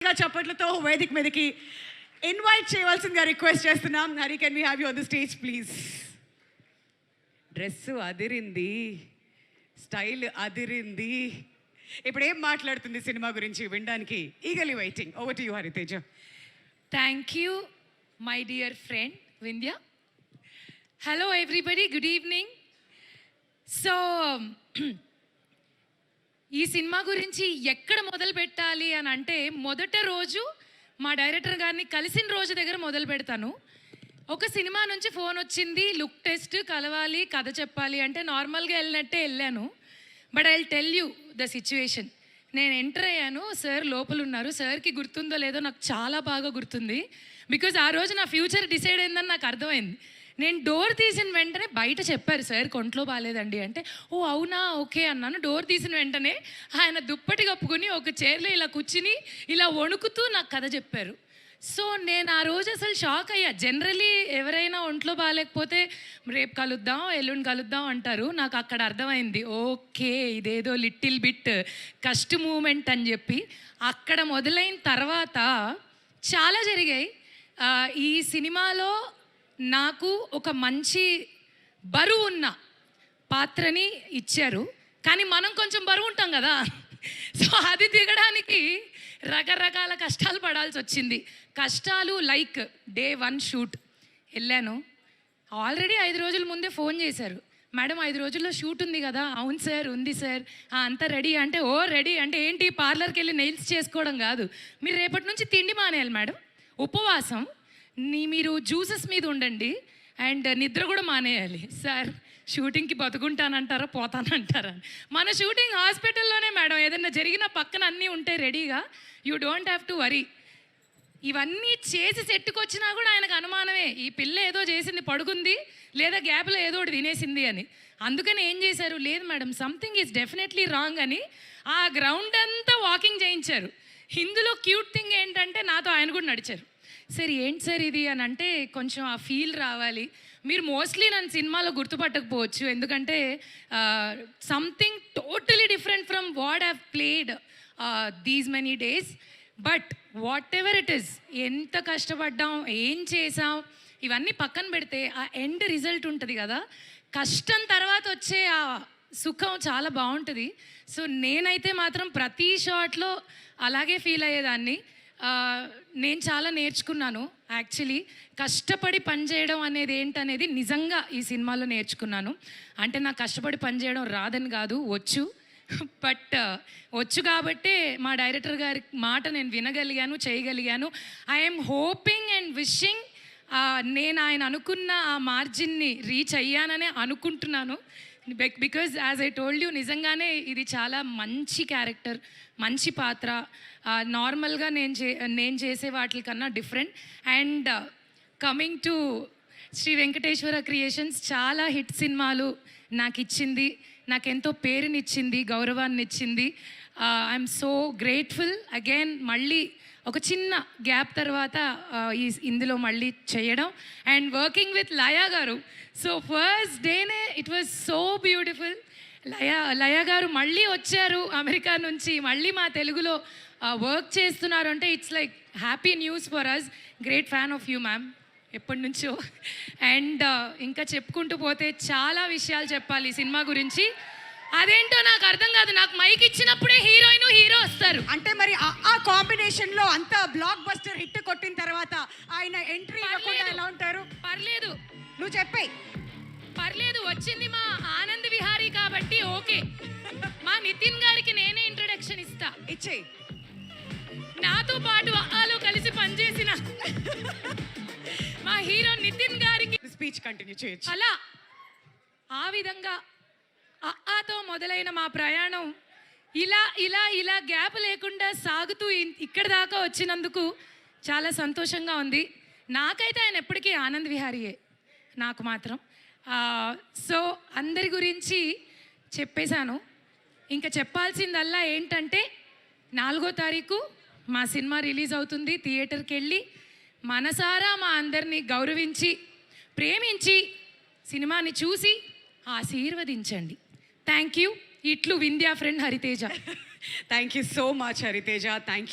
చప్పట్లతో వేదిక మీదకి ఇన్వైట్ చేయవలసిందిగా రిక్వెస్ట్ చేస్తున్నాం. Hari, can we have you on the stage please. Dress అదిరింది, స్టైల్ అదిరింది. ఇప్పుడు ఏం మాట్లాడుతుంది సినిమా గురించి వినడానికి eagerly waiting. Over to you Hariteja. Thank you my dear friend Vindhya. Hello everybody, good evening. So ఈ సినిమా గురించి ఎక్కడ మొదలు పెట్టాలి అని అంటే, మొదట రోజు మా డైరెక్టర్ గారిని కలిసిన రోజు దగ్గర మొదలు పెడతాను. ఒక సినిమా నుంచి ఫోన్ వచ్చింది, లుక్ టెస్ట్, కలవాలి, కథ చెప్పాలి అంటే నార్మల్గా వెళ్ళినట్టే వెళ్ళాను. But I will tell you the situation. నేను ఎంటర్ అయ్యాను, సార్ లోపల ఉన్నారు. సార్కి గుర్తుందో లేదో నాకు చాలా బాగా గుర్తుంది, బికాజ్ ఆ రోజు నా ఫ్యూచర్ డిసైడ్ అయిందని నాకు అర్థమైంది. నేను డోర్ తీసిన వెంటనే బయట చెప్పారు, సార్ కొంట్లో బాగాలేదండి అంటే, ఓ అవునా ఓకే అన్నాను. డోర్ తీసిన వెంటనే ఆయన దుప్పటి కప్పుకొని ఒక చైర్లో ఇలా కూర్చుని ఇలా వణుకుతూ నాకు కథ చెప్పారు. సో నేను ఆ రోజు అసలు షాక్ అయ్యా. జనరలీ ఎవరైనా ఒంట్లో బాగాలేకపోతే రేపు కలుద్దాం, ఎల్లుండి కలుద్దాం అంటారు. నాకు అక్కడ అర్థమైంది, ఓకే ఇదేదో లిటిల్ బిట్ కష్ట మూమెంట్ అని చెప్పి. అక్కడ మొదలైన తర్వాత చాలా జరిగాయి. ఈ సినిమాలో నాకు ఒక మంచి బరువు ఉన్న పాత్రని ఇచ్చారు, కానీ మనం కొంచెం బరువు ఉంటాం కదా. సో అది దిగడానికి రకరకాల కష్టాలు పడాల్సి వచ్చింది. కష్టాలు లైక్ డే 1 షూట్ వెళ్ళాను. ఆల్రెడీ 5 రోజుల ముందే ఫోన్ చేశారు, మేడం 5 రోజుల్లో షూట్ ఉంది కదా. అవును సార్ ఉంది సార్. అంతా రెడీ అంటే, ఓ రెడీ అంటే ఏంటి, పార్లర్కి వెళ్ళి నెయిల్స్ చేసుకోవడం కాదు, మీరు రేపటి నుంచి తిండి మానేయాలి మేడం, ఉపవాసం, మీరు జ్యూసెస్ మీద ఉండండి అండ్ నిద్ర కూడా మానేయాలి. సార్ షూటింగ్కి బతుకుంటానంటారా పోతానంటారా? మన షూటింగ్ హాస్పిటల్లోనే మేడం, ఏదైనా జరిగిన పక్కన అన్నీ ఉంటే రెడీగా, you don't have to worry. ఇవన్నీ చేసి సెట్టుకొచ్చినా కూడా ఆయనకు అనుమానమే, ఈ పిల్ల ఏదో చేసింది, పడుకుంది లేదా గ్యాప్లో ఏదో ఒకటి తినేసింది అని. అందుకని ఏం చేశారు, లేదు madam something is definitely wrong అని ఆ గ్రౌండ్ అంతా వాకింగ్ చేయించారు. ఇందులో క్యూట్ థింగ్ ఏంటంటే నాతో ఆయన కూడా నడిచారు. సార్ ఏంటి సార్ ఇది అని అంటే, కొంచెం ఆ ఫీల్ రావాలి. మీరు మోస్ట్లీ నన్ను సినిమాలో గుర్తుపట్టకపోవచ్చు, ఎందుకంటే something totally different from what have played these many days. But what ever it is, ఎంత కష్టపడ్డాం, ఏం చేసాం, ఇవన్నీ పక్కన పెడితే ఆ ఎండ్ రిజల్ట్ ఉంటుంది కదా, కష్టం తర్వాత వచ్చే ఆ సుఖం చాలా బాగుంటుంది. సో నేనైతే మాత్రం ప్రతి షాట్లో అలాగే ఫీల్ అయ్యేదాన్ని. నేను చాలా నేర్చుకున్నాను యాక్చువల్లీ. కష్టపడి పనిచేయడం అనేది ఏంటనేది నిజంగా ఈ సినిమాలో నేర్చుకున్నాను. అంటే నాకు కష్టపడి పనిచేయడం రాదని కాదు, వచ్చు. బట్ వచ్చు కాబట్టే మా డైరెక్టర్ గారి మాట నేను వినగలిగాను, చేయగలిగాను. ఐఎమ్ హోపింగ్ అండ్ విషింగ్ నేను ఆయన అనుకున్న ఆ మార్జిన్ని రీచ్ అయ్యాననే అనుకుంటున్నాను. Because as I told you, నిజంగానే ఇది చాలా మంచి క్యారెక్టర్, మంచి పాత్ర. నార్మల్గా నేను చేసే వాటికన్నా different. And coming to Sri Venkateswara creations, చాలా హిట్ సినిమాలు నాకు ఇచ్చింది, నాకెంతో పేరునిచ్చింది, గౌరవాన్ని ఇచ్చింది. I'm so grateful. అగైన్ మళ్ళీ ఒక చిన్న గ్యాప్ తర్వాత ఇందులో మళ్ళీ చేయడం అండ్ వర్కింగ్ విత్ లయా గారు. సో ఫస్ట్ డేనే it was so beautiful. Laya గారు మళ్ళీ వచ్చారు అమెరికా నుంచి, మళ్ళీ మా తెలుగులో వర్క్ చేస్తున్నారు అంటే it's like happy news for us. Great fan of you ma'am, ఎప్పటి నుంచో. అండ్ ఇంకా చెప్పుకుంటూ పోతే చాలా విషయాలు చెప్పాలి సినిమా గురించి. అదేంటో నాకు అర్థం కాదు, నాకు మైక్ ఇచ్చినప్పుడే హీరోయిన్ హీరో వస్తారు అంటే, మరి ఆ కాంబినేషన్ లో అంత బ్లాక్ బస్టర్ హిట్ కొట్టిన తర్వాత ఆయన ఎంట్రీ ఇవ్వకుండా ఎలా ఉంటారు? పర్లేదు, నువ్వు చెప్పేయ్. పర్లేదు, వచ్చింది మా ఆనంద్ విహారీ కాబట్టి ఓకే. మా నితిన్ గారికి నేనే ఇంట్రొడక్షన్ ఇస్తా, ఇచ్చేయి. నాతో పాటు ఆలో కలిసి పనిచేసిన మా హీరో నితిన్ గారికి స్పీచ్ కంటిన్యూ చేయొచ్చు. అలా ఆ విధంగా ఆతో మొదలైన మా ప్రయాణం ఇలా ఇలా ఇలా గ్యాప్ లేకుండా సాగుతూ ఇక్కడ దాకా వచ్చినందుకు చాలా సంతోషంగా ఉంది. నాకైతే ఆయన ఎప్పటికీ ఆనంద్ విహారీయే, నాకు మాత్రం. సో అందరి గురించి చెప్పేశాను. ఇంకా చెప్పాల్సిందల్లా ఏంటంటే, 4వ తారీఖు మా సినిమా రిలీజ్ అవుతుంది. థియేటర్కి వెళ్ళి మనసారా మా అందరినీ గౌరవించి, ప్రేమించి, సినిమాని చూసి ఆశీర్వదించండి. Thank you. ఇట్లు Vindhya friend Hariteja. Thank you so much Hariteja. Thank you.